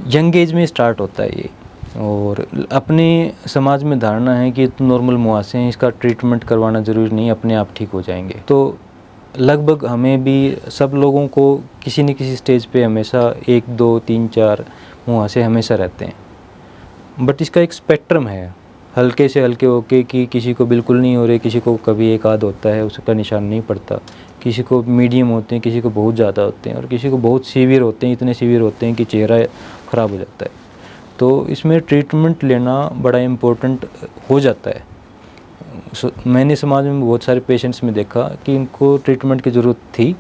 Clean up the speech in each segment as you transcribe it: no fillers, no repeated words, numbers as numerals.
Young age में start होता है ये, और अपने समाज में धारणा है कि तो नॉर्मल मुहासे हैं, इसका ट्रीटमेंट करवाना ज़रूरी नहीं, अपने आप ठीक हो जाएंगे। तो लगभग हमें भी सब लोगों को किसी न किसी स्टेज पे हमेशा 1 2 3 4 मुहासे हमेशा रहते हैं। बट इसका एक स्पेक्ट्रम है, हल्के से हल्के होके कि किसी को बिल्कुल नहीं हो रहे, किसी को कभी एक आध होता है, उसका निशान नहीं पड़ता, किसी को मीडियम होते हैं, किसी को बहुत ज़्यादा होते हैं, और किसी को बहुत सीवियर होते हैं, इतने सीवियर होते हैं कि चेहरा ख़राब हो जाता है। तो इसमें ट्रीटमेंट लेना बड़ा इम्पोर्टेंट हो जाता है। मैंने समाज में बहुत सारे पेशेंट्स में देखा कि इनको ट्रीटमेंट की ज़रूरत थी,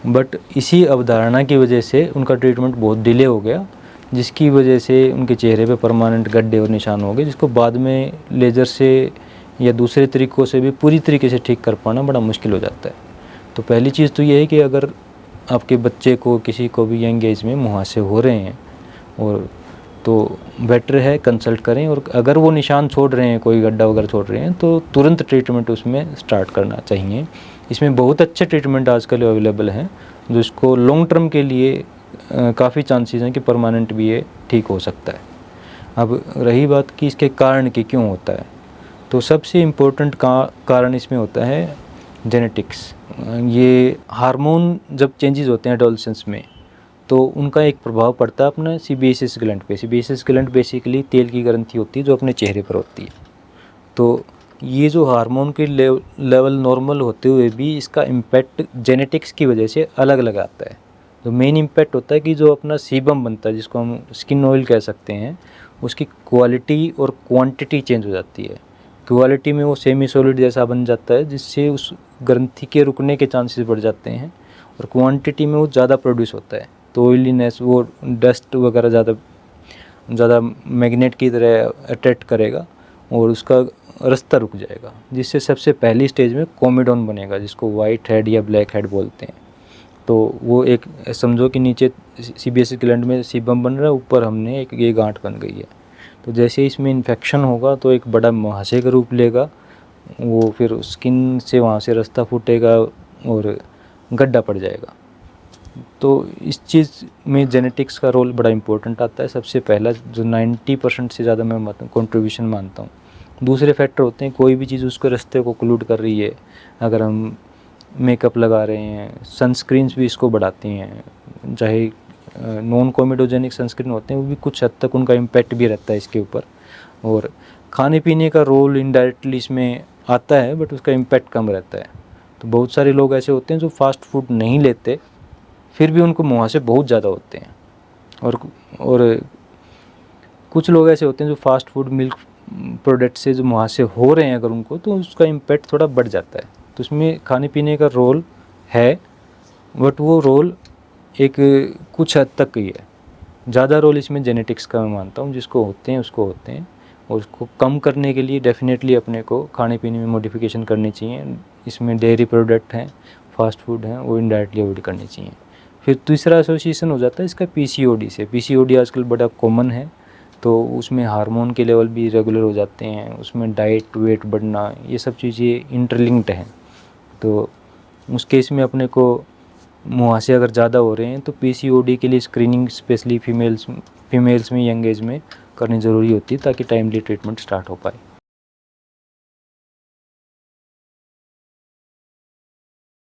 बट इसी अवधारणा की वजह से उनका ट्रीटमेंट बहुत डिले हो गया, जिसकी वजह से उनके चेहरे पे परमानेंट गड्ढे और निशान हो गए, जिसको बाद में लेज़र से या दूसरे तरीक़ों से भी पूरी तरीके से ठीक कर पाना बड़ा मुश्किल हो जाता है। तो पहली चीज़ तो ये है कि अगर आपके बच्चे को, किसी को भी यंग एज में मुहासे हो रहे हैं, और तो बेटर है कंसल्ट करें, और अगर वो निशान छोड़ रहे हैं, कोई गड्ढा वगैरह छोड़ रहे हैं, तो तुरंत ट्रीटमेंट उसमें स्टार्ट करना चाहिए। इसमें बहुत अच्छे ट्रीटमेंट आजकल अवेलेबल हैं, जो इसको लॉन्ग टर्म के लिए काफ़ी चांसेस हैं कि परमानेंट भी ये ठीक हो सकता है। अब रही बात कि इसके कारण कि क्यों होता है, तो सबसे इम्पोर्टेंट कारण इसमें होता है जेनेटिक्स। ये हार्मोन जब चेंजेस होते हैं एडोलसेंस में, तो उनका एक प्रभाव पड़ता है अपना सीबेसियस ग्लैंड पे। सीबेसियस ग्लैंड बेसिकली तेल की ग्रंथि होती है जो अपने चेहरे पर होती है। तो ये जो हार्मोन के लेवल नॉर्मल होते हुए भी इसका इम्पैक्ट जेनेटिक्स की वजह से अलग अलग आता है। तो मेन इम्पैक्ट होता है कि जो अपना सीबम बनता है, जिसको हम स्किन ऑयल कह सकते हैं, उसकी क्वालिटी और क्वांटिटी चेंज हो जाती है। क्वालिटी में वो सेमी सॉलिड जैसा बन जाता है, जिससे उस ग्रंथि के रुकने के चांसेस बढ़ जाते हैं, और क्वांटिटी में वो ज़्यादा प्रोड्यूस होता है। तो ऑयलीनेस, वो डस्ट वगैरह ज़्यादा मैग्नेट की तरह अट्रैक्ट करेगा और उसका रास्ता रुक जाएगा, जिससे सबसे पहली स्टेज में कोमेडोन बनेगा, जिसको वाइट हेड या ब्लैक हेड बोलते हैं। तो वो एक समझो कि नीचे सीबेसियस ग्लैंड में सीबम बन रहा है, ऊपर हमने एक ये गांठ बन गई है। तो जैसे इसमें इन्फेक्शन होगा तो एक बड़ा मुहासे का रूप लेगा, वो फिर स्किन से वहाँ से रास्ता फूटेगा और गड्ढा पड़ जाएगा। तो इस चीज़ में जेनेटिक्स का रोल बड़ा इम्पोर्टेंट आता है, सबसे पहला जो 90% से ज़्यादा मैं कंट्रीब्यूशन मानता हूँ। दूसरे फैक्टर होते हैं, कोई भी चीज़ उसके रास्ते को क्लूड कर रही है, अगर हम मेकअप लगा रहे हैं, सनस्क्रीन्स भी इसको बढ़ाती हैं, चाहे नॉन कोमेडोजेनिक सनस्क्रीन होते हैं, वो भी कुछ हद तक उनका इम्पैक्ट भी रहता है इसके ऊपर। और खाने पीने का रोल इनडायरेक्टली इसमें आता है, बट उसका इम्पैक्ट कम रहता है। तो बहुत सारे लोग ऐसे होते हैं जो फास्ट फूड नहीं लेते, फिर भी उनको मुहासे बहुत ज़्यादा होते हैं, और कुछ लोग ऐसे होते हैं जो फास्ट फूड, मिल्क प्रोडक्ट से जो मुहासे हो रहे हैं अगर उनको, तो उसका इम्पैक्ट थोड़ा बढ़ जाता है। तो उसमें खाने पीने का रोल है, बट वो रोल एक कुछ हद तक ही है। ज़्यादा रोल इसमें जेनेटिक्स का मैं मानता हूँ, जिसको होते हैं उसको होते हैं, और उसको कम करने के लिए डेफिनेटली अपने को खाने पीने में मॉडिफिकेशन करनी चाहिए। इसमें डेयरी प्रोडक्ट हैं, फास्ट फूड हैं, वो इनडायरेक्टली अवॉइड करनी चाहिए। फिर तीसरा एसोसिएशन हो जाता है इसका पीसीओडी से। पीसीओडी आजकल बड़ा कॉमन है, तो उसमें हार्मोन के लेवल भी रेगुलर हो जाते हैं, उसमें डाइट, वेट बढ़ना, ये सब चीज़ें इंटरलिंक्ड हैं। तो उस केस में अपने को मुहासे अगर ज़्यादा हो रहे हैं तो पीसीओडी के लिए स्क्रीनिंग स्पेशली फीमेल्स में यंग एज में करनी ज़रूरी होती है, ताकि टाइमली ट्रीटमेंट स्टार्ट हो पाए।